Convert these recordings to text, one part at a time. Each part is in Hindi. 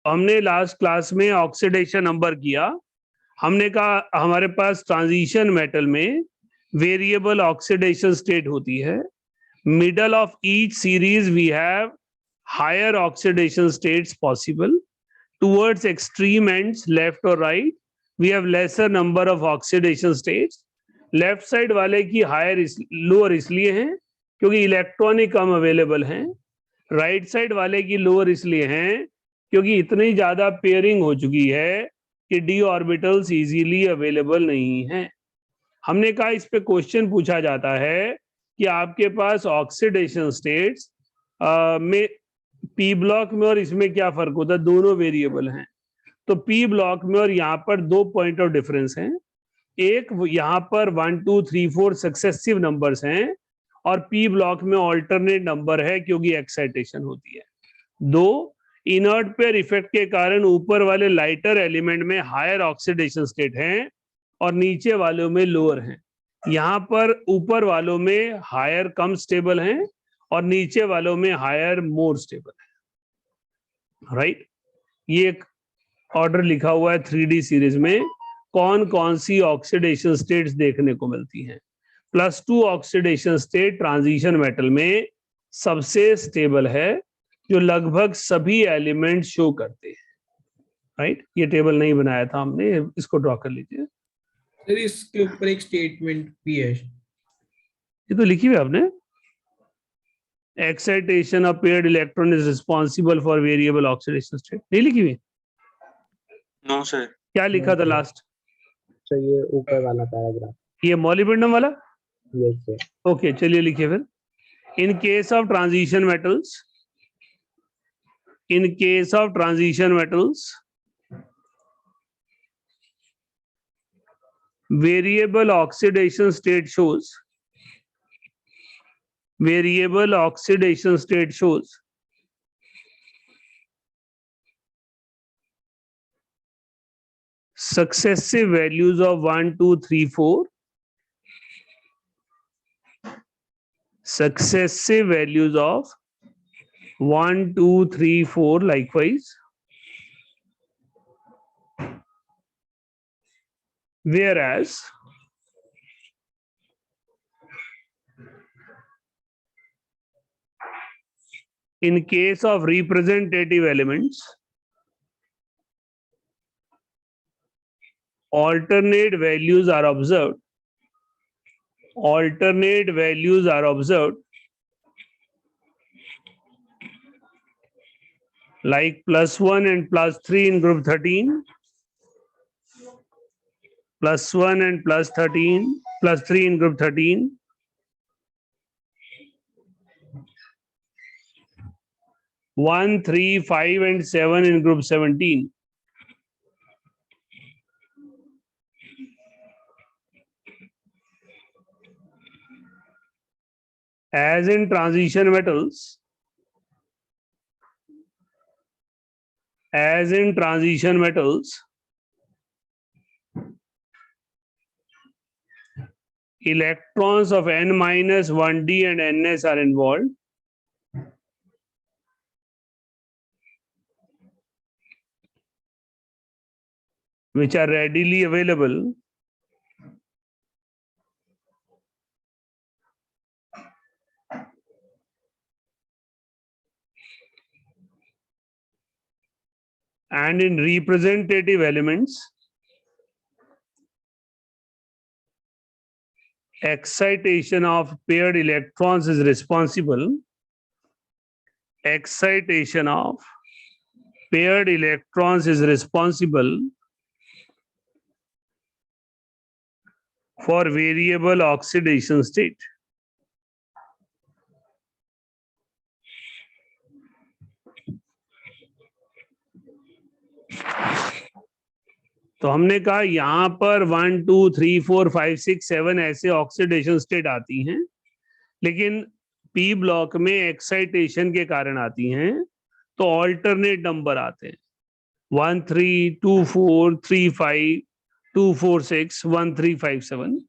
हमने लास्ट क्लास में ऑक्सीडेशन नंबर किया। हमने कहा हमारे पास ट्रांजिशन मेटल में वेरिएबल ऑक्सीडेशन स्टेट होती है। Middle of each series we have higher oxidation states possible. Towards extreme ends left और right we have lesser number of oxidation states. Left side वाले की हायर लोअर इसलिए हैं क्योंकि इलेक्ट्रॉन ही कम अवेलेबल हैं। राइट साइड वाले की लोअर इसलिए हैं क्योंकि इतनी ज्यादा पेयरिंग हो चुकी है कि डी ऑर्बिटल्स इजीली अवेलेबल नहीं हैं। हमने कहा इस पे क्वेश्चन पूछा जाता है कि आपके पास ऑक्सीडेशन स्टेट्स में पी ब्लॉक में और इसमें क्या फर्क होता है, दोनों वेरिएबल हैं। तो पी ब्लॉक में और यहाँ पर दो पॉइंट ऑफ डिफरेंस हैं। एक यहाँ पर 1 2 3 4 सक्सेसिव नंबर्स हैं और पी ब्लॉक में ऑल्टरनेट नंबर है क्योंकि एक्साइटेशन होती है। दो, इनर्ट पेयर इफेक्ट के कारण ऊपर वाले लाइटर एलिमेंट में हायर ऑक्सीडेशन स्टेट हैं और नीचे वालों में लोअर हैं। यहाँ पर ऊपर वालों में हायर कम स्टेबल हैं और नीचे वालों में हायर मोर स्टेबल है। राइट, ये एक ऑर्डर लिखा हुआ है 3D सीरीज में कौन कौन सी ऑक्सीडेशन स्टेट्स देखने को मिलती हैं। +2 ऑक्सीडेशन स्टेट ट्रांजिशन मेटल में सबसे स्टेबल है जो लगभग सभी एलिमेंट शो करते हैं। राइट, ये टेबल नहीं बनाया था हमने, इसको ड्रॉ कर लीजिए। सर इसके ऊपर एक स्टेटमेंट भी है, ये तो लिखी हुई है आपने, excitation of paired electron is responsible for variable oxidation state, नहीं लिखी हुई? No sir. क्या लिखा था लास्ट? सर ये ऊपर वाला पैराग्राफ, ये मॉलिब्डेनम वाला। Yes sir. ओके, चलिए लिखिए फिर। In case of transition metals, in case of transition metals, variable oxidation state shows successive values of 1 2 3 4, successive values of 1 2 3 4 likewise, whereas in case of representative elements, alternate values are observed. Alternate values are observed like +1 and +3 in group 13, +1 and +3 in group 13, +1, 3, 5 and 7 in group 17. As in transition metals, electrons of n-1d and ns are involved. Which are readily available and in representative elements, excitation of paired electrons is responsible. Excitation of paired electrons is responsible for variable oxidation state. तो हमने कहा यहां पर 1 2 3 4 5 6 7 ऐसे ऑक्सीडेशन स्टेट आती हैं, लेकिन पी ब्लॉक में एक्साइटेशन के कारण आती हैं, तो ऑल्टरनेट नंबर आते हैं 1 3 2 4 3 5 2 4 6 1 3 5 7.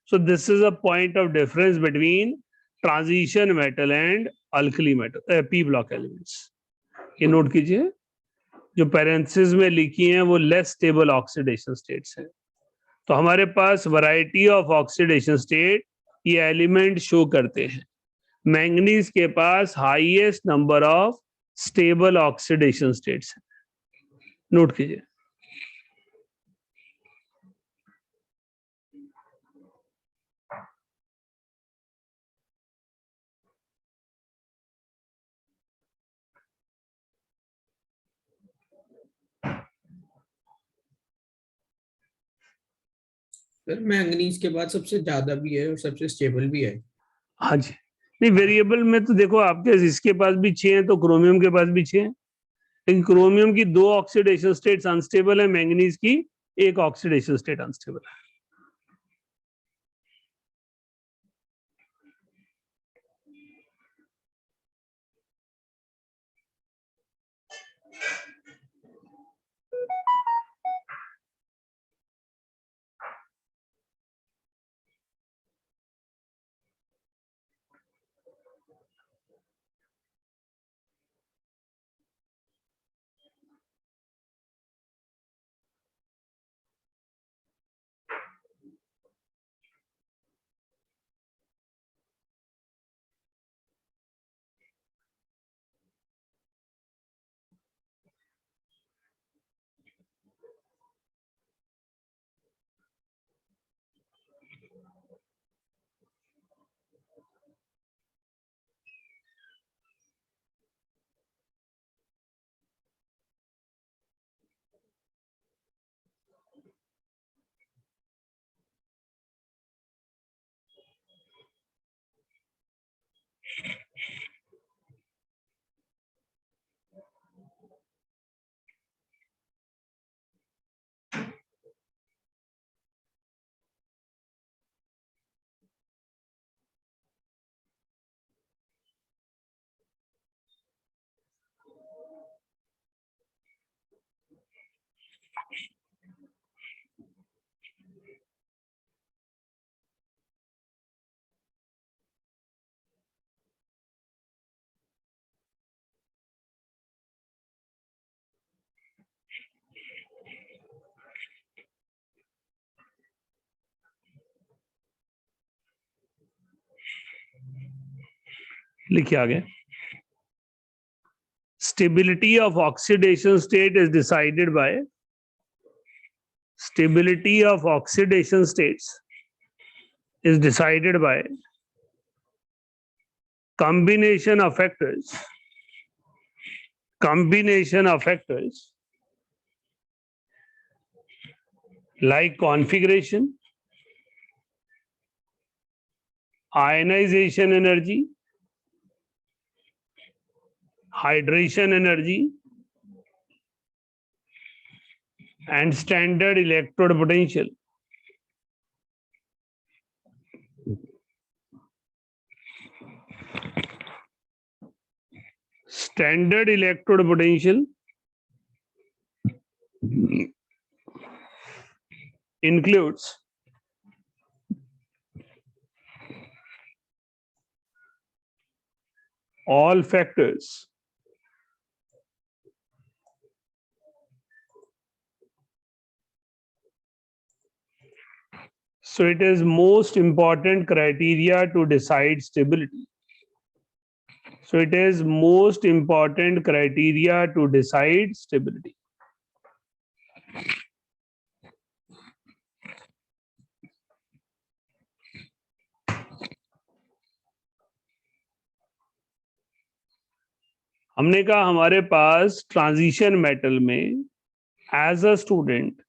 So this is a point of difference between transition metal and alkali metal, p block elements. ये नोट कीजिए, जो पैरेंथेसिस में लिखी हैं वो लेस स्टेबल ऑक्सीडेशन स्टेट्स हैं। तो हमारे पास वैरायटी ऑफ ऑक्सीडेशन स्टेट ये एलिमेंट शो करते हैं। मैंगनीज के पास highest number of stable oxidation states हैं, नोट कीजिए। सर मैंगनीज के बाद सबसे ज्यादा भी है और सबसे स्टेबल भी है। हाँ जी, नहीं वेरिएबल में तो देखो आपके इसके पास भी 6 हैं तो क्रोमियम के पास भी 6 हैं, लेकिन क्रोमियम की 2 ऑक्सीडेशन स्टेट्स अनस्टेबल है, मैंगनीज की 1 ऑक्सीडेशन स्टेट अनस्टेबल है। लिखिए आगे। Stability of oxidation state is decided by combination of factors like configuration, ionization energy, hydration energy, and standard electrode potential. Standard electrode potential includes all factors so it is most important criteria to decide stability. So it is most important criteria to decide stability. हमने कहा हमारे पास ट्रांजिशन मेटल में एज अ स्टूडेंट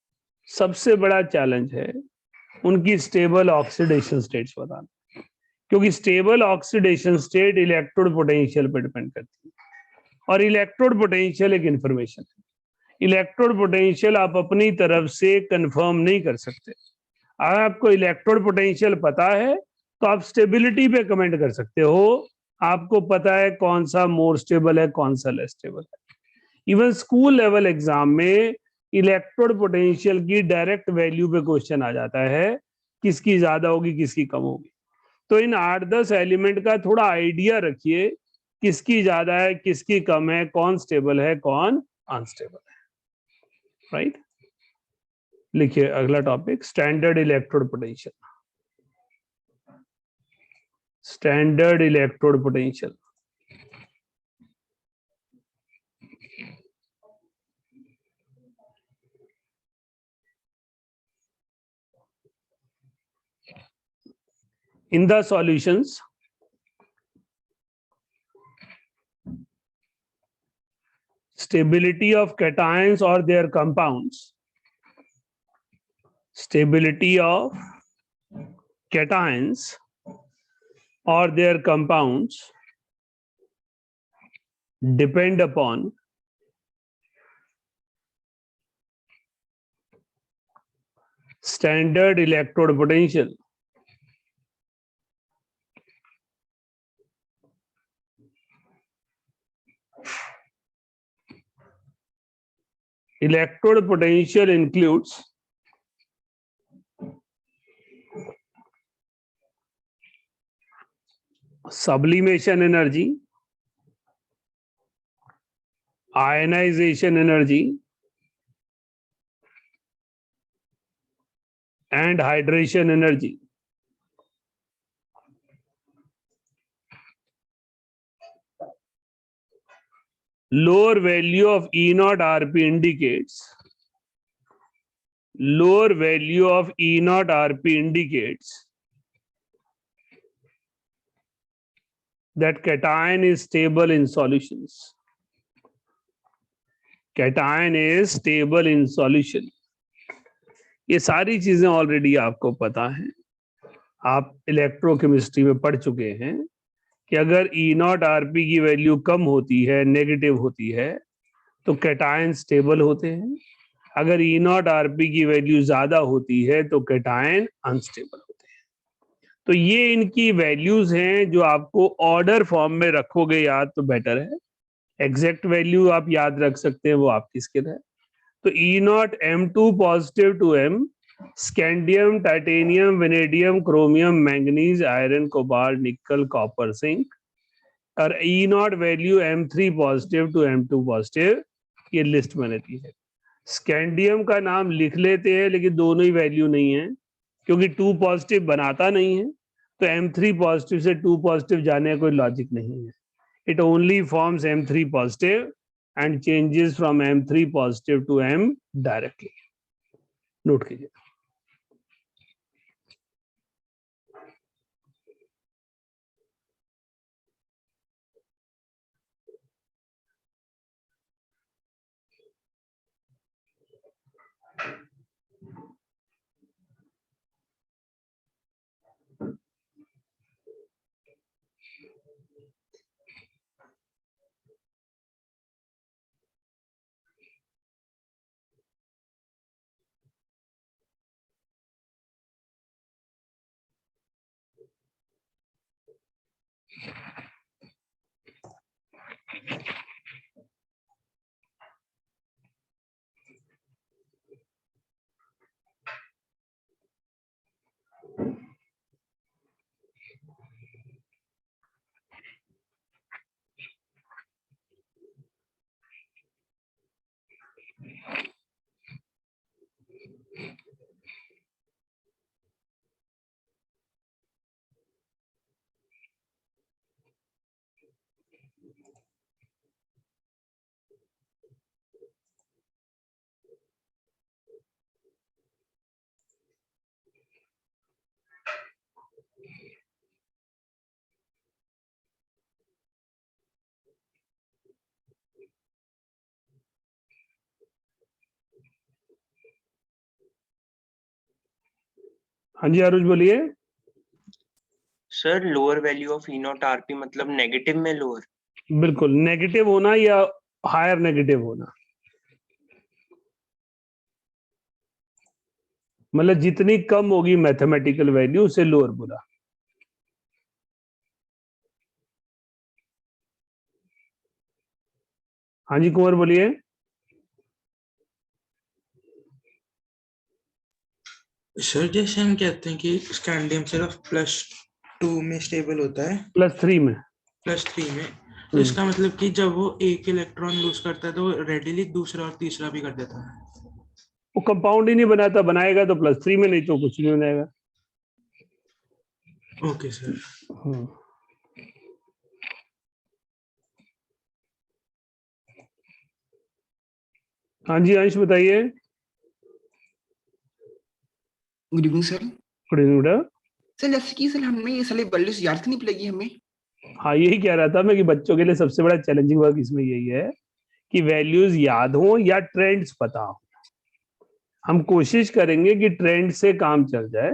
सबसे बड़ा चैलेंज है उनकी स्टेबल ऑक्सीडेशन स्टेट्स बताना, क्योंकि stable oxidation state electrode potential पर डिपेंड करती है और इलेक्ट्रोड पोटेंशियल एक इंफॉर्मेशन है। इलेक्ट्रोड पोटेंशियल आप अपनी तरफ से कंफर्म नहीं कर सकते। अगर आपको इलेक्ट्रोड पोटेंशियल पता है तो आप स्टेबिलिटी पे कमेंट कर सकते हो, आपको पता है कौन सा मोर स्टेबल है कौन सा लेस स्टेबल है। इवन स्कूल लेवल एग्जाम में इलेक्ट्रोड पोटेंशियल की डायरेक्ट वैल्यू पे क्वेश्चन आ जाता है, किसकी ज्यादा होगी किसकी कम होगी। तो इन 8-10 एलिमेंट का थोड़ा आइडिया रखिए, किसकी ज्यादा है किसकी कम है, कौन स्टेबल है कौन अनस्टेबल है। राइट। लिखिए अगला topic, standard electrode potential. Standard electrode potential. In the solutions, stability of cations or their compounds, stability of cations or their compounds depend upon standard electrode potential. Electrode potential includes sublimation energy, ionization energy, and hydration energy. Lower value of E naught Rp indicates that cation is stable in solutions. Cation is stable in solution. ये सारी चीजें ऑलरेडी आपको पता है, आप इलेक्ट्रोकेमिस्ट्री में पढ़ चुके हैं कि अगर E नॉट Rp की वैल्यू कम होती है, नेगेटिव होती है, तो कैटायन स्टेबल होते हैं। अगर E नॉट Rp की वैल्यू ज्यादा होती है तो कैटायन अनस्टेबल होते हैं। तो ये इनकी वैल्यूज हैं जो आपको ऑर्डर फॉर्म में रखोगे याद तो बेटर है। एग्जैक्ट वैल्यू आप याद रख सकते हैं, वो आपकी स्किल है। तो E naught M2 positive to M, scandium, titanium, vanadium, chromium, manganese, iron, cobalt, nickel, copper, zinc. और E naught value M3 positive to M2 positive, ये लिस्ट मैंने दी है। स्कैंडियम का नाम लिख लेते हैं लेकिन दोनों ही वैल्यू नहीं है, क्योंकि 2 पॉजिटिव बनाता नहीं है, तो M3 पॉजिटिव से 2 पॉजिटिव जाने का कोई लॉजिक नहीं है। It only forms M3 positive and changes from M3 positive to M directly. Note कीजिए। हाँ जी आरुष बोलिए। Sir lower value of E not RP मतलब नेगेटिव में लोअर? बिल्कुल, नेगेटिव होना या हायर नेगेटिव होना, मतलब जितनी कम होगी मैथमेटिकल वैल्यू उसे लोअर बोला। हाँ जी कुंवर बोलिए। सर जैसे हम कहते हैं कि स्कैंडियम सिर्फ +2 में स्टेबल होता है, +3 में, +3 में, तो इसका मतलब कि जब वो एक इलेक्ट्रॉन लूज करता है तो रेडिली दूसरा और तीसरा भी कर देता है। वो कंपाउंड ही नहीं बनाता, बनाएगा तो +3 में, नहीं तो कुछ नहीं बनाएगा। Okay sir. हाँ जी अंश बताइए। Good evening sir. Good evening बेटा। सर जैसे कि सर हमें ये सारे वैल्यूज याद नहीं पड़ेगी हमें। हाँ यही कह रहा था मैं कि बच्चों के लिए सबसे बड़ा चैलेंजिंग वर्क इसमें यही है कि वैल्यूज याद हो या ट्रेंड्स पता हो। हम कोशिश करेंगे कि ट्रेंड से काम चल जाए,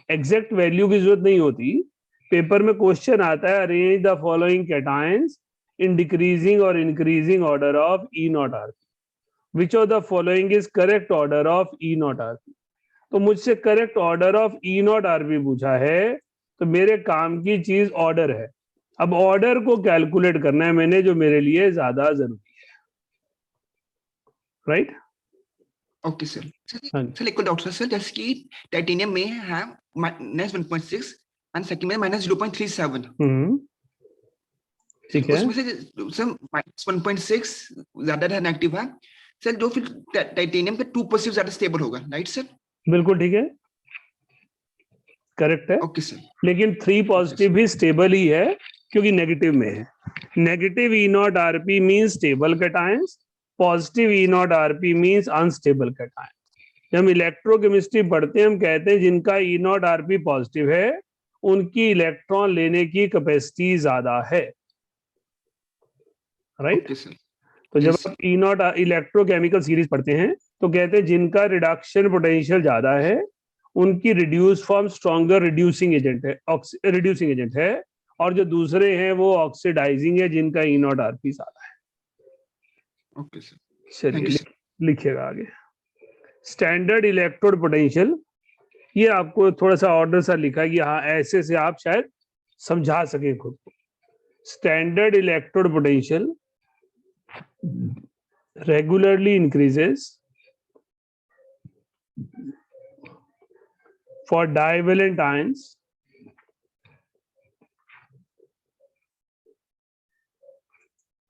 एग्जैक्ट वैल्यू की जरूरत नहीं होती। पेपर में क्वेश्चन आता है arrange the following cations in decreasing और increasing order of E nought R P, which of the following is correct order of E nought R P. तो मुझसे correct order of E nought R P पूछा है, तो मेरे काम की चीज ऑर्डर है। अब ऑर्डर को कैलकुलेट करना है मैंने, जो मेरे लिए ज्यादा जरूरी है। राइट? Okay sir. हाँ सर एक डाउट सर, जैसे कि टाइटेनियम में है -1.6 एंड सेकंड में -0.37। ठीक है। उसमें से सर -1.6 ज्यादा है, नेगेटिव है सर, जो फिर टाइटेनियम का 2% ज्यादा स्टेबल होगा, राइट सर? बिल्कुल ठीक है, करेक्ट है। Okay sir. लेकिन 3 पॉजिटिव भी स्टेबल ही है क्योंकि नेगेटिव में है। Negative E not RP means stable cations, positive E not RP means unstable cations. जब हम इलेक्ट्रोकेमिस्ट्री पढ़ते हैं हम कहते हैं जिनका ई नॉट आरपी पॉजिटिव है उनकी इलेक्ट्रॉन लेने की कैपेसिटी ज्यादा है। राइट? Okay sir. तो जब Yes. आप ई नॉट इलेक्ट्रोकेमिकल सीरीज पढ़ते हैं तो कहते हैं जिनका रिडक्शन पोटेंशियल ज्यादा है उनकी reduce form stronger reducing agent है, और जो दूसरे हैं वो ऑक्सीडाइजिंग है जिनका ई नॉट आरपी ज्यादा है। Okay sir. चलिए लिखिएगा आगे। स्टैंडर्ड इलेक्ट्रोड पोटेंशियल, ये आपको थोड़ा सा ऑर्डर सा लिखा है कि हाँ ऐसे से आप शायद समझा सके खुद को। Standard electrode potential regularly increases for divalent ions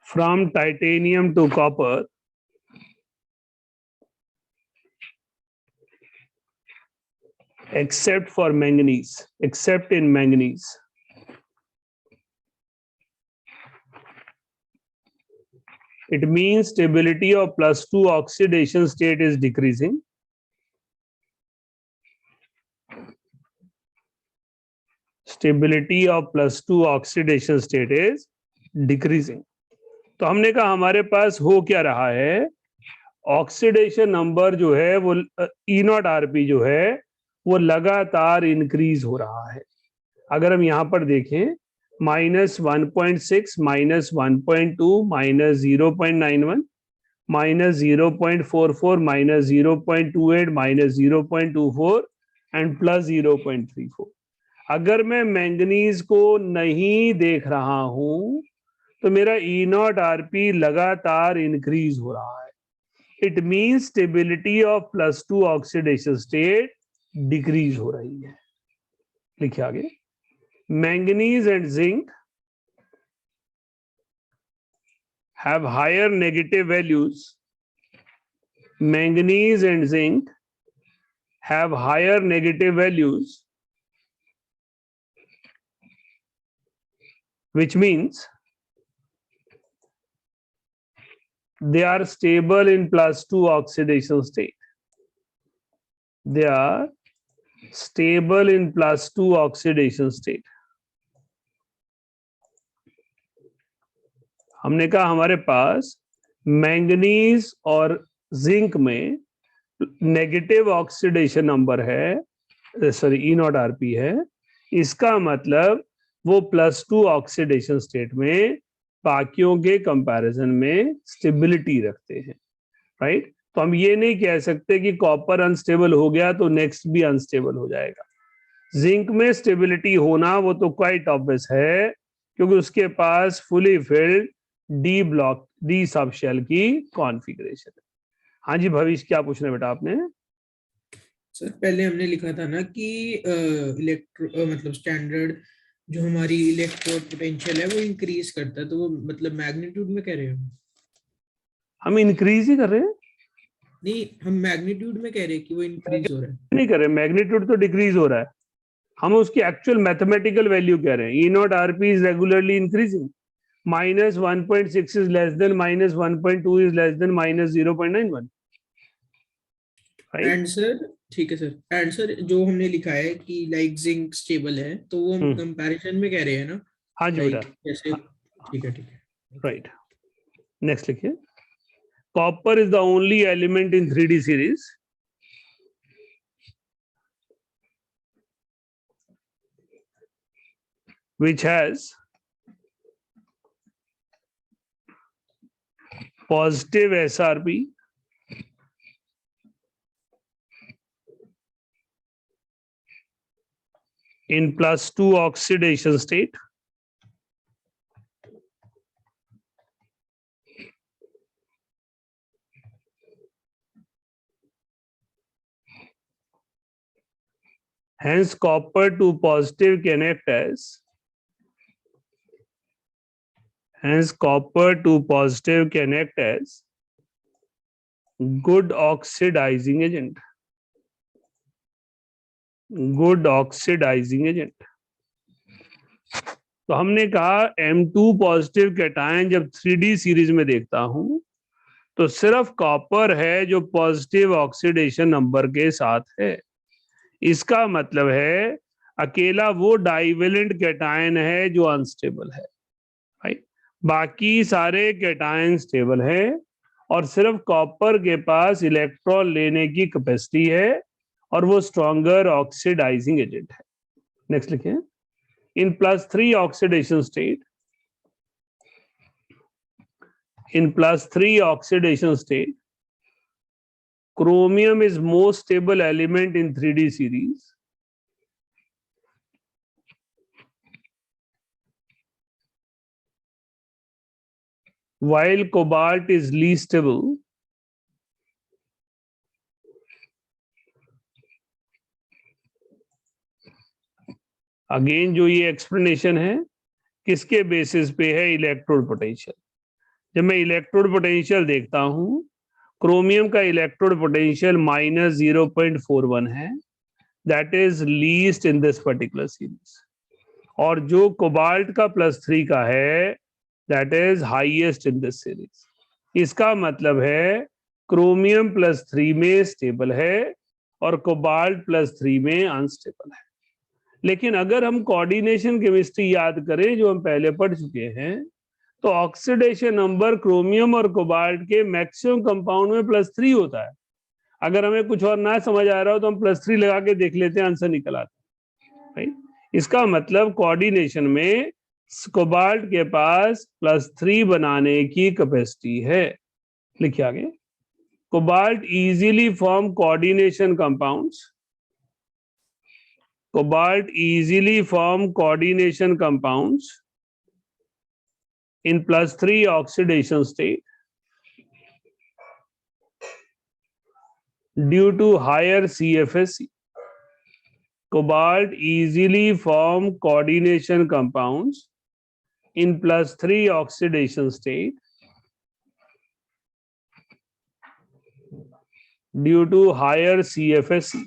from titanium to copper except in manganese. It means stability of +2 oxidation state is decreasing. Stability of +2 oxidation state is decreasing. तो हमने कहा हमारे पास हो क्या रहा है, ऑक्सीडेशन नंबर जो है वो ई नॉट आरपी जो है वो लगातार इंक्रीज हो रहा है। अगर हम यहां पर देखें -1.6, -1.2, -0.91, -0.44, -0.28, -0.24 एंड +0.34। अगर मैं मैंगनीज को नहीं देख रहा हूं तो मेरा ई नॉट आरपी लगातार इंक्रीज हो रहा है। It means stability of +2 oxidation state decrease हो रही है। लिखिए आगे। Manganese and zinc have higher negative values. Manganese and zinc have higher negative values, which means they are stable in +2 oxidation state. They are stable in +2 oxidation state. हमने कहा हमारे पास मैंगनीज और जिंक में नेगेटिव ऑक्सीडेशन नंबर है, सॉरी ई नॉट आरपी है। इसका मतलब वो +2 ऑक्सीडेशन स्टेट में बाकियों के कंपैरिजन में स्टेबिलिटी रखते हैं। राइट? तो हम ये नहीं कह सकते कि कॉपर अनस्टेबल हो गया तो नेक्स्ट भी अनस्टेबल हो जाएगा। जिंक में स्टेबिलिटी होना वो तो क्वाइट ऑब्वियस है क्योंकि उसके पास fully filled D sub shell की कॉन्फ़िगरेशन है। हाँ जी भविष्य, क्या पूछना बेटा आपने? सर पहले हमने लिखा था ना कि मतलब स्टैंडर्ड जो हमारी इलेक्ट्रोड पोटेंशियल है वो इंक्रीज करता है, तो वो मतलब मैग्नीट्यूड में कह रहे हो? हम इंक्रीज ही कर रहे हैं। नहीं, हम मैग्नीट्यूड में कह रहे हैं कि वो इंक्रीज हो रहा है। नहीं कर रहे, मैग्नीट्यूड तो डिक्रीज हो रहा है, हम उसकी एक्चुअल मैथमेटिकल वैल्यू कह रहे हैं। E not RP is regularly increasing, -1.6 is less than -1.2 is less than -0.91, right? And sir, ठीक है सर, एंड सर जो हमने लिखा है कि लाइक जिंक स्टेबल है, तो वो हम कंपैरिजन में कह रहे हैं ना, हाँ जी बेटा, लाइक जैसे, ठीक है राइट। नेक्स्ट लिखिए, copper is the only element in 3D series which has positive SRP in +2 oxidation state hence copper 2 positive can act as good oxidizing agent, तो हमने कहा M2 पॉजिटिव कैटायन जब 3D सीरीज में देखता हूं तो सिर्फ कॉपर है जो पॉजिटिव ऑक्सीडेशन नंबर के साथ है। इसका मतलब है अकेला वो डाइवेलेंट कैटायन है जो अनस्टेबल है, राइट? बाकी सारे कैटायन स्टेबल है और सिर्फ कॉपर के पास इलेक्ट्रॉन लेने की कैपेसिटी है और वो स्ट्रॉन्गर ऑक्सीडाइजिंग एजेंट है। नेक्स्ट लिखें, in +3 oxidation state, chromium is most stable element in 3D series, while cobalt is least stable. Again जो ये एक्सप्लेनेशन है किसके बेसिस पे है? Electrode potential. जब मैं इलेक्ट्रोड पोटेंशियल देखता हूं, क्रोमियम का इलेक्ट्रोड पोटेंशियल -0.41 है, that is least in this particular series, और जो कोबाल्ट का +3 का है that is highest in this series. इसका मतलब है क्रोमियम +3 में स्टेबल है और कोबाल्ट +3 में अनस्टेबल है। लेकिन अगर हम कोऑर्डिनेशन केमिस्ट्री याद करें जो हम पहले पढ़ चुके हैं, तो ऑक्सीडेशन नंबर क्रोमियम और कोबाल्ट के मैक्सिमम कंपाउंड में +3 होता है। अगर हमें कुछ और ना समझ आ रहा हो तो हम +3 लगा के देख लेते हैं, आंसर निकल आता है, राइट? इसका मतलब कोऑर्डिनेशन में कोबाल्ट के पास +3 बनाने की कैपेसिटी है। लिखिए आगे, cobalt easily form coordination compounds, cobalt easily form coordination compounds in +3 oxidation state due to higher CFSE. Cobalt easily form coordination compounds in +3 oxidation state due to higher CFSE.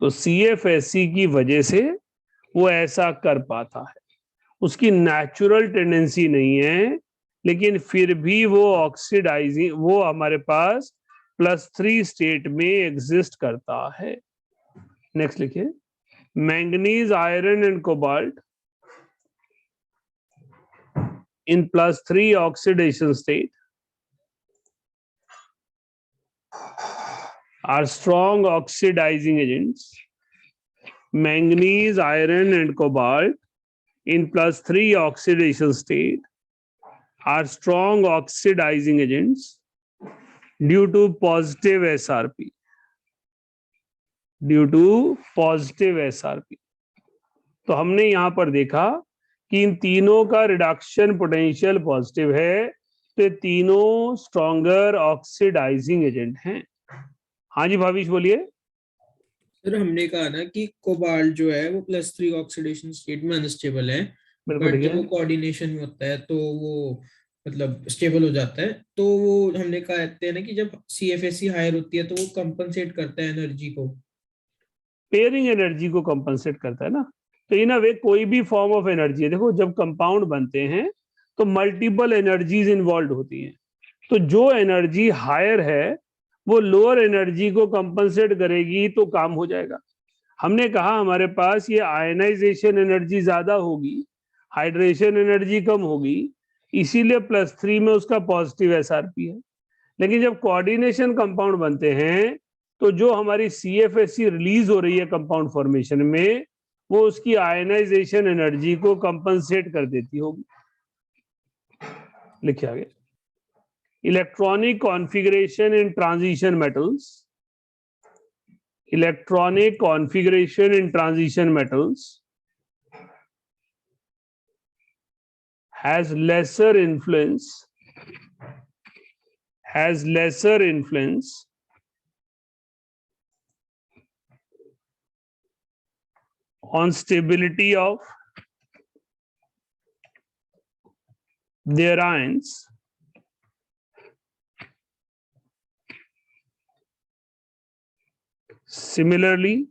तो CFSE की वजह से वो ऐसा कर पाता है, उसकी नेचुरल टेंडेंसी नहीं है, लेकिन फिर भी वो ऑक्सीडाइजिंग, वो हमारे पास +3 स्टेट में एग्जिस्ट करता है। नेक्स्ट लिखिए, manganese, iron and cobalt in +3 oxidation state are strong oxidizing agents. Manganese, iron and cobalt in +3 oxidation state are strong oxidizing agents due to positive SRP. तो हमने यहां पर देखा कि इन तीनों का रिडक्शन पोटेंशियल पॉजिटिव है, तो ये तीनों स्ट्रॉन्गर ऑक्सीडाइजिंग एजेंट हैं। हाँ जी भाविश बोलिए। सर हमने कहा ना कि कोबाल्ट जो है वो +3 ऑक्सीडेशन स्टेट में अनस्टेबल है, बिल्कुल बट ठीक जब वो है। कोऑर्डिनेशन में होता है तो वो मतलब स्टेबल हो जाता है। तो वो हमने कहते हैं ना कि जब CFSE हायर होती है तो वो कंपनसेट करता है एनर्जी को। पेयरिंग एनर्जी को कंपनसेट करता है ना। तो इन अ वे कोई भी फॉर्म ऑफ एनर्जी है, देखो जब कंपाउंड बनते हैं तो मल्टीपल एनर्जीज इन्वॉल्व होती हैं। तो जो एनर्जी हायर है वो लोअर एनर्जी को कंपनसेट करेगी तो काम हो जाएगा। हमने कहा हमारे पास ये आयनाइजेशन एनर्जी ज्यादा होगी, हाइड्रेशन एनर्जी कम होगी, इसीलिए +3 में उसका पॉजिटिव SRP है। लेकिन जब कोऑर्डिनेशन कंपाउंड बनते हैं तो जो हमारी CFSE रिलीज हो रही है कंपाउंड फॉर्मेशन में, वो उसकी आयनाइजेशन एनर्जी को कंपनसेट कर देती होगी। लिखिए आगे। Electronic configuration in transition metals, electronic configuration in transition metals has lesser influence on stability of their ions similarly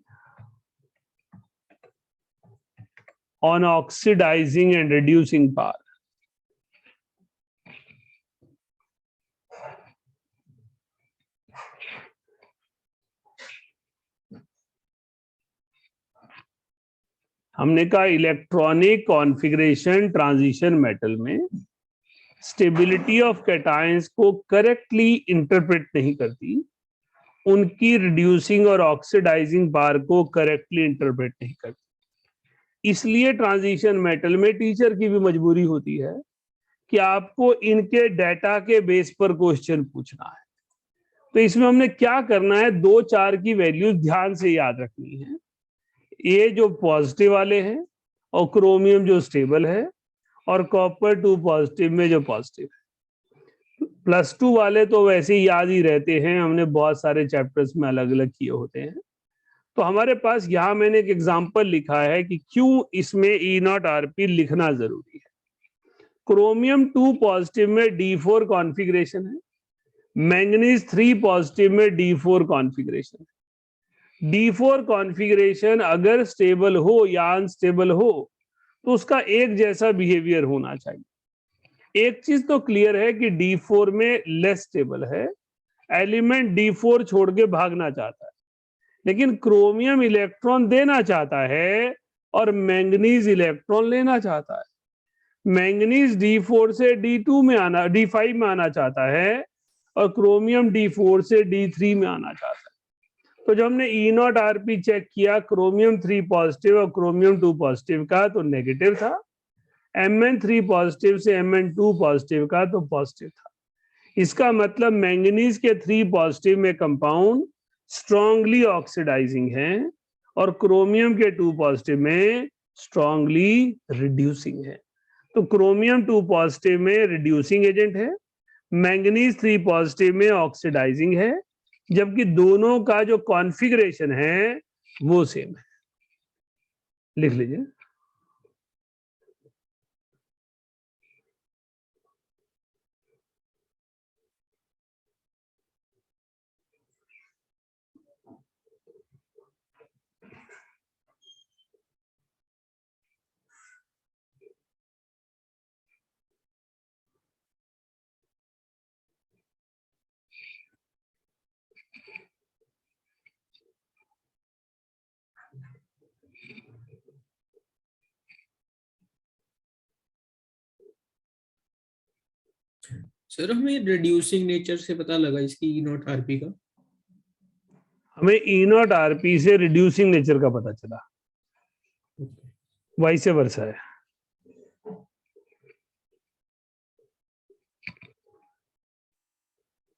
on oxidizing and reducing power। हमने कहा इलेक्ट्रॉनिक कॉन्फ़िगरेशन ट्रांजिशन मेटल में स्टेबिलिटी ऑफ कैटायंस को करेक्टली इंटरप्रेट नहीं करती, उनकी रिड्यूसिंग और ऑक्सीडाइजिंग पावर को करेक्टली इंटरप्रेट नहीं करती। इसलिए ट्रांजिशन मेटल में टीचर की भी मजबूरी होती है कि आपको इनके डाटा के बेस पर क्वेश्चन पूछना है। तो इसमें हमने क्या करना है, 2-4 की वैल्यूज ध्यान से याद रखनी है। ये जो पॉजिटिव वाले हैं और क्रोमियम जो स्टेबल है और कॉपर 2 पॉजिटिव में जो पॉजिटिव है। +2 वाले तो वैसे ही याद ही रहते हैं, हमने बहुत सारे चैप्टर्स में अलग अलग किए होते हैं। तो हमारे पास यहाँ मैंने एक एग्जांपल लिखा है कि क्यों इसमें E0RP लिखना जरूरी है। क्रोमियम 2 पॉजिटिव में D4 कॉन्फ़िगरेशन है, मैंगनीज 3 पॉजिटिव में D4 कॉन्फ़िगरेशन है। D4 कॉन्फ़िगरेशन अगर स्टेबल हो या अनस्टेबल हो तो उसका एक जैसा बिहेवियर होना चाहिए। एक चीज तो क्लियर है कि D4 में लेस स्टेबल है, एलिमेंट D4 छोड़ के भागना चाहता है, लेकिन क्रोमियम इलेक्ट्रॉन देना चाहता है और मैंगनीज इलेक्ट्रॉन लेना चाहता है। मैंगनीज D4 से D2 में आना, D5 में आना चाहता है और क्रोमियम D4 से D3 में आना चाहता है। तो जब हमने E0RP चेक किया क्रोमियम 3 पॉजिटिव और क्रोमियम 2 पॉजिटिव का तो नेगेटिव था, Mn3 पॉजिटिव से Mn2 पॉजिटिव का तो पॉजिटिव था। इसका मतलब मैंगनीज के 3 पॉजिटिव में कंपाउंड स्ट्रांगली ऑक्सीडाइजिंग है और क्रोमियम के 2 पॉजिटिव में स्ट्रांगली रिड्यूसिंग है। तो क्रोमियम 2 पॉजिटिव में रिड्यूसिंग एजेंट है, मैंगनीज 3 पॉजिटिव में ऑक्सीडाइजिंग है, जबकि दोनों का जो कॉन्फ़िगरेशन है वो सेम है। लिख लीजिए। सर हमें रिड्यूसिंग नेचर से पता लगा इसकी E0RP का। हमें E0RP से रिड्यूसिंग नेचर का पता चला, वाइस वर्सा है।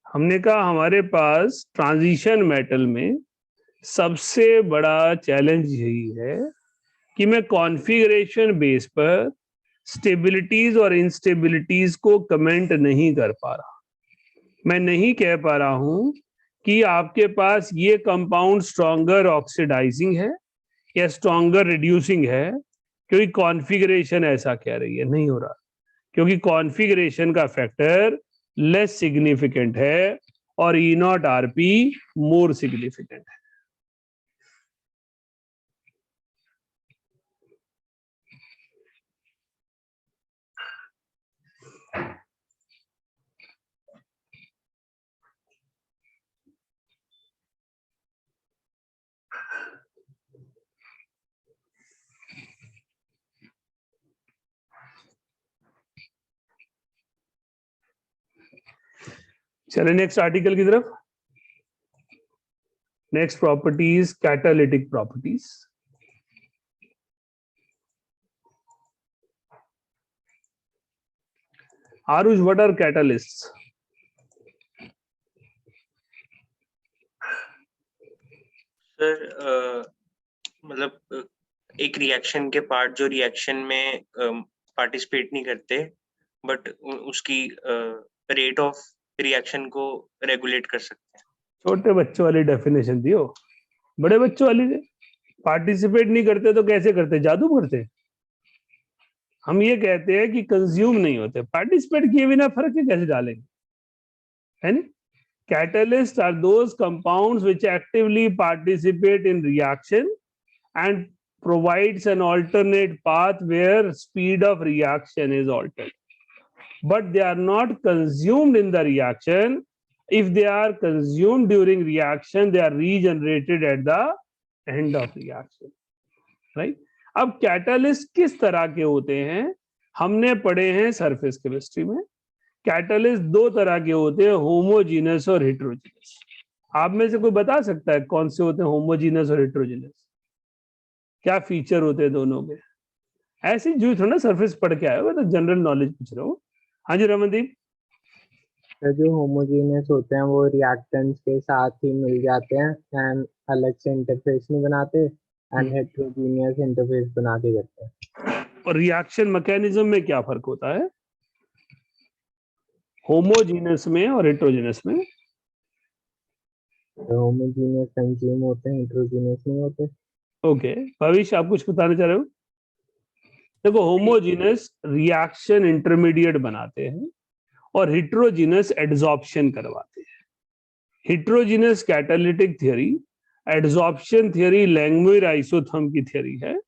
हमने कहा हमारे पास ट्रांजिशन मेटल में सबसे बड़ा चैलेंज यही है कि मैं कॉन्फ़िगरेशन बेस पर स्टेबिलिटीज और इंस्टेबिलिटीज को कमेंट नहीं कर पा रहा। मैं नहीं कह पा रहा हूं कि आपके पास ये कंपाउंड स्ट्रॉन्गर ऑक्सीडाइजिंग है या स्ट्रॉन्गर रिड्यूसिंग है क्योंकि कॉन्फ़िगरेशन ऐसा कह रही है, नहीं हो रहा, क्योंकि कॉन्फ़िगरेशन का फैक्टर लेस सिग्निफिकेंट है और E not RP more significant है। चले नेक्स्ट आर्टिकल की तरफ। Next properties, catalytic properties. Aarush, what are catalysts? Sir मतलब एक रिएक्शन के पार्ट जो रिएक्शन में पार्टिसिपेट नहीं करते बट उसकी रेट ऑफ रिएक्शन को रेगुलेट कर सकते हैं। छोटे बच्चों वाली डेफिनेशन दियो, बड़े बच्चों वाली दे। पार्टिसिपेट नहीं करते तो कैसे करते, जादू करते? हम ये कहते हैं कि कंज्यूम नहीं होते, पार्टिसिपेट किए बिना फर्क है कैसे डालेंगे, है नहीं? Catalysts are those compounds which actively participate in reaction and provides an alternate path where speed of reaction is altered. But they are not consumed in the reaction. If they are consumed during reaction, they are regenerated at the end of reaction. Right? अब कैटलिस्ट किस तरह के होते हैं हमने पढ़े हैं सरफेस केमिस्ट्री में। कैटलिस्ट दो तरह के होते हैं, होमोजीनस और हेट्रोजीनस। आप में से कोई बता सकता है कौन से होते हैं होमोजीनस और हेट्रोजीनस? क्या फीचर होते हैं दोनों में? ऐसे जो थोड़ा सरफेस पढ़ के आया होगा तो जनरल नॉलेज पूछ रहा हूँ। हाँ जी रमनदीप। जो होमोजेनियस होते हैं वो रिएक्टेंट्स के साथ ही मिल जाते हैं एंड अलग से इंटरफेस नहीं बनाते, एंड हेट्रोजीनियस इंटरफेस बना के करते हैं। और रिएक्शन मैकेनिज्म में क्या फर्क होता है होमोजीनस में और हेट्रोजीनस में? होमोजीनियस कंज्यूम होते हैं, हेट्रोजीनियस नहीं होते। ओके भविष्य, आप कुछ बताना चाह रहे हो? देखो, होमोजीनस रिएक्शन इंटरमीडिएट बनाते हैं और हेट्रोजीनस एडसॉर्प्शन करवाते हैं। Heterogeneous catalytic theory, adsorption theory Langmuir isotherm की थ्योरी है,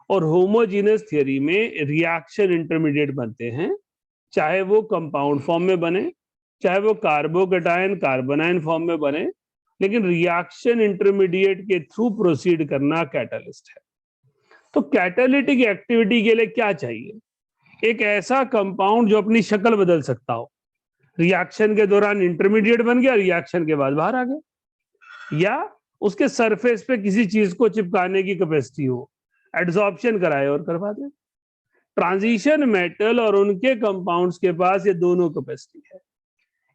और होमोजीनस थ्योरी में रिएक्शन इंटरमीडिएट बनते हैं, चाहे वो कंपाउंड फॉर्म में बने, चाहे वो कार्बोकैटायन कार्बोनाइन फॉर्म में बने, लेकिन रिएक्शन इंटरमीडिएट के थ्रू प्रोसीड करना कैटलिस्ट है। तो कैटालिटिक एक्टिविटी के लिए क्या चाहिए? एक ऐसा कंपाउंड जो अपनी शक्ल बदल सकता हो, रिएक्शन के दौरान इंटरमीडिएट बन गया, रिएक्शन के बाद बाहर आ गया, या उसके सरफेस पे किसी चीज को चिपकाने की कैपेसिटी हो, एडसॉर्प्शन कराए और करवा दे। ट्रांजिशन मेटल और उनके कंपाउंड्स के पास ये दोनों कैपेसिटी है,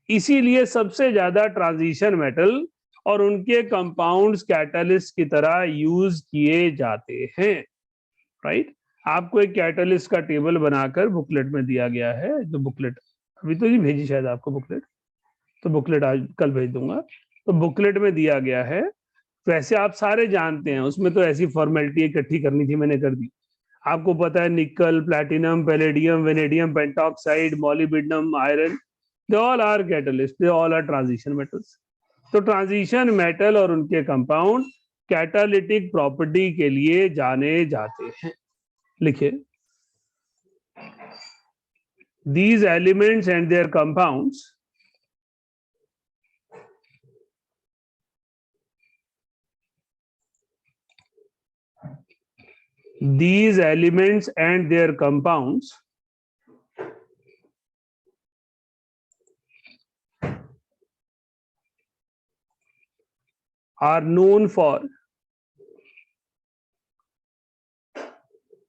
इसीलिए सबसे ज्यादा ट्रांजिशन मेटल और उनके कंपाउंड्स कैटलिस्ट की तरह यूज किए जाते हैं। राइट? आपको एक कैटलिस्ट का टेबल बनाकर बुकलेट में दिया गया है, जो बुकलेट अभी तो नहीं भेजी शायद आपको बुकलेट, तो बुकलेट आज कल भेज दूंगा। तो बुकलेट में दिया गया है, वैसे आप सारे जानते हैं, उसमें तो ऐसी फॉर्मेलिटी इकट्ठी करनी थी, मैंने कर दी। आपको पता है nickel, platinum, palladium, vanadium, pentoxide, molybdenum, iron, they all are catalyst, they all are transition metals. तो ट्रांजिशन मेटल और उनके कंपाउंड कैटालिटिक प्रॉपर्टी के लिए जाने जाते हैं। लिखिए, these elements and their compounds are known for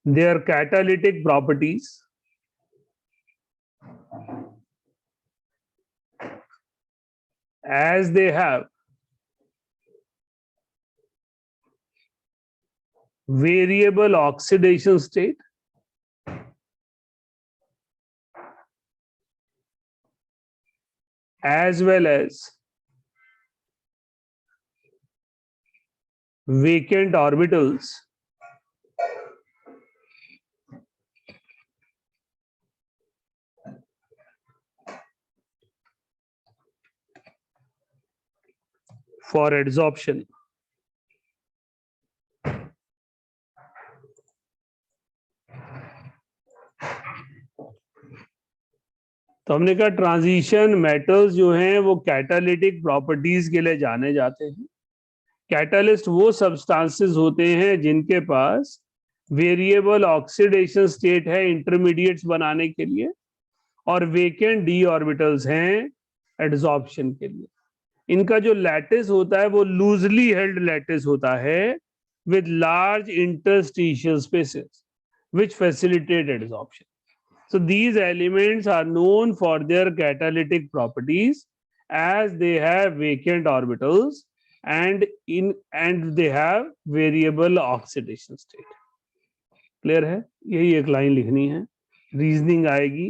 their catalytic properties as they have variable oxidation state as well as vacant orbitals for adsorption. तो हमने कहा ट्रांजिशन मेटल्स जो हैं वो कैटालिटिक प्रॉपर्टीज के लिए जाने जाते हैं। कैटालिस्ट वो सब्सटेंसेस होते हैं जिनके पास वेरिएबल ऑक्सीडेशन स्टेट है इंटरमीडिएट्स बनाने के लिए, और वेकेंट डी ऑर्बिटल्स हैं एडसॉर्प्शन के लिए। इनका जो लैटिस होता है वो लूजली हेल्ड लैटिस होता है with large interstitial spaces which facilitate adsorption. So these elements are known for their catalytic properties as they have vacant orbitals and they have variable oxidation state. Clear है? यही एक लाइन लिखनी है, रीजनिंग आएगी।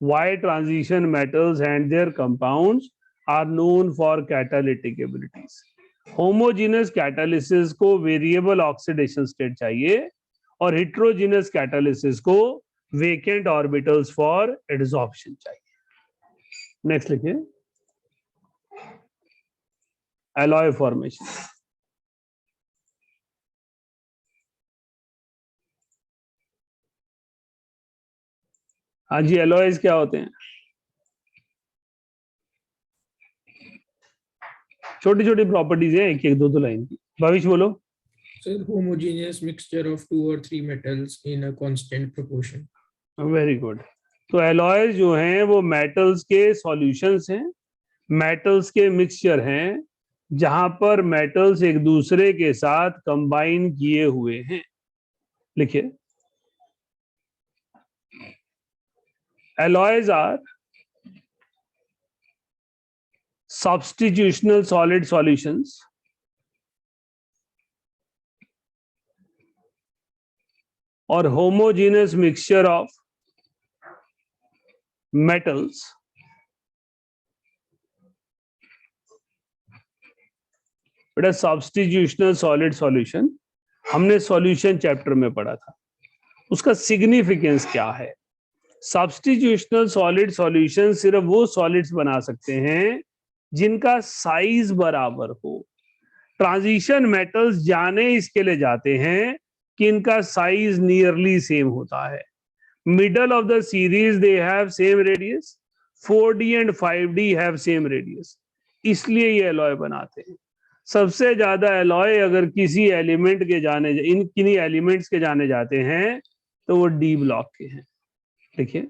Why transition metals and their compounds are known for catalytic abilities. Homogeneous catalysis को variable oxidation state चाहिए और heterogeneous catalysis को वेकेंट ऑर्बिटल्स फॉर एडसॉर्प्शन चाहिए। नेक्स्ट लिखिए, एलॉय फॉर्मेशन। हाँ जी, एलॉयज क्या होते हैं? छोटी छोटी प्रॉपर्टीज हैं, एक एक दो लाइन की। भविष्य बोलो। Sir, homogeneous mixture of 2 or 3 metals in a constant proportion. Very good. तो एलॉयज जो हैं वो मेटल्स के सॉल्यूशंस हैं, मेटल्स के मिक्सचर हैं जहां पर मेटल्स एक दूसरे के साथ कंबाइन किए हुए हैं। लिखिए, एलॉयज आर सब्स्टिट्यूशनल सॉलिड सॉल्यूशंस और होमोजेनस मिक्सचर ऑफ metals बेटा सब्स्टिट्यूशनल सॉलिड सॉल्यूशन हमने सॉल्यूशन चैप्टर में पढ़ा था, उसका सिग्निफिकेंस क्या है। सब्स्टिट्यूशनल सॉलिड सॉल्यूशन सिर्फ वो सॉलिड्स बना सकते हैं जिनका साइज बराबर हो। ट्रांजिशन मेटल्स जाने इसके लिए जाते हैं कि इनका साइज नियरली सेम होता है। Middle of the series they have same radius, 4D and 5D have same radius, इसलिए ये एलॉय बनाते हैं। सबसे ज्यादा एलॉय अगर किसी एलिमेंट के जाने इन किन्हीं एलिमेंट्स के जाने जाते हैं तो वो डी ब्लॉक के हैं। देखिए,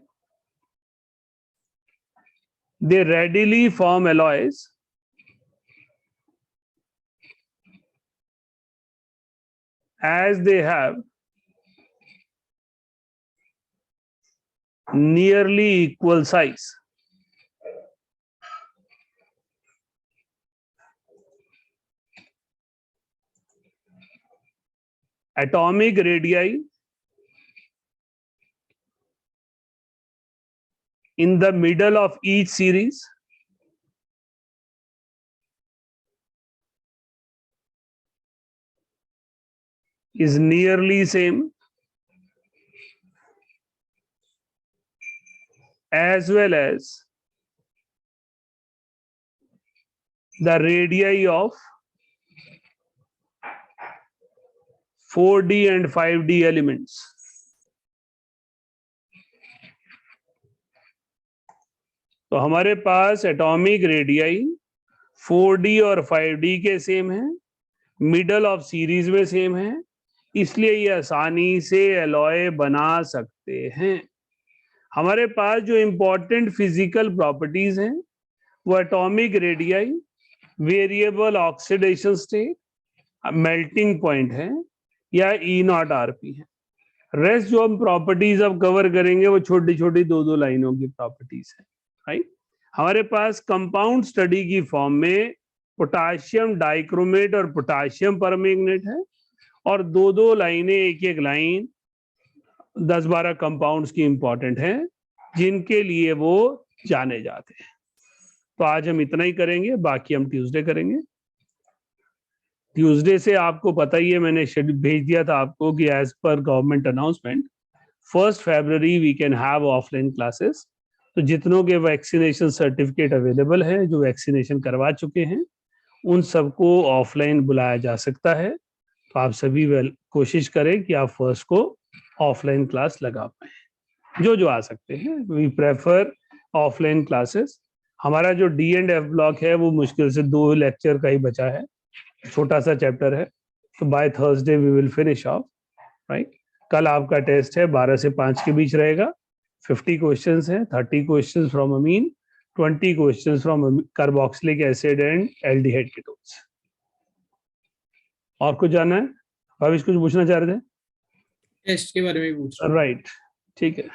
they readily form alloys as they have nearly equal size. Atomic radii in the middle of each series is nearly same, as well as the radii of 4D and 5D elements. तो हमारे पास एटॉमिक रेडियाई 4D और 5D के सेम है, मिडल ऑफ सीरीज में सेम है, इसलिए ये आसानी से एलॉय बना सकते हैं। हमारे पास जो इंपॉर्टेंट फिजिकल प्रॉपर्टीज हैं वो atomic radii, variable oxidation state, melting point है या E0RP है। रेस्ट जो हम प्रॉपर्टीज अब कवर करेंगे वो छोटी छोटी दो लाइनों की प्रॉपर्टीज है, राइट। हमारे पास कंपाउंड स्टडी की फॉर्म में पोटाशियम डाइक्रोमेट और पोटाशियम परमैंगनेट है, और दो लाइनें, एक लाइन 10-12 कंपाउंड्स की इंपॉर्टेंट हैं जिनके लिए वो जाने जाते हैं। तो आज हम इतना ही करेंगे, बाकी हम ट्यूसडे करेंगे। ट्यूसडे से आपको पता ही है, मैंने शेड्यूल भेज दिया था आपको कि एज पर गवर्नमेंट अनाउंसमेंट 1 फरवरी we can have offline classes. तो जितनों के वैक्सीनेशन सर्टिफिकेट अवेलेबल है, जो वैक्सीनेशन करवा चुके हैं, उन सबको ऑफलाइन बुलाया जा सकता है। तो आप सभी कोशिश करें कि आप फर्स्ट को ऑफलाइन क्लास लगा पाए, जो आ सकते हैं। We prefer offline classes. हमारा जो D&F ब्लॉक है वो मुश्किल से 2 लेक्चर का ही बचा है, छोटा सा चैप्टर है। तो by Thursday we will finish off, right. कल आपका टेस्ट है 12 से 5 के बीच रहेगा। 50 क्वेश्चंस हैं, 30 questions from amine, 20 questions from carboxylic acid and aldehyde ketones. और कुछ जानना है? भावेश कुछ पूछना चाह रहे थे? टेस्ट के बारे में पूछ रहा हूँ। राइट, ठीक है।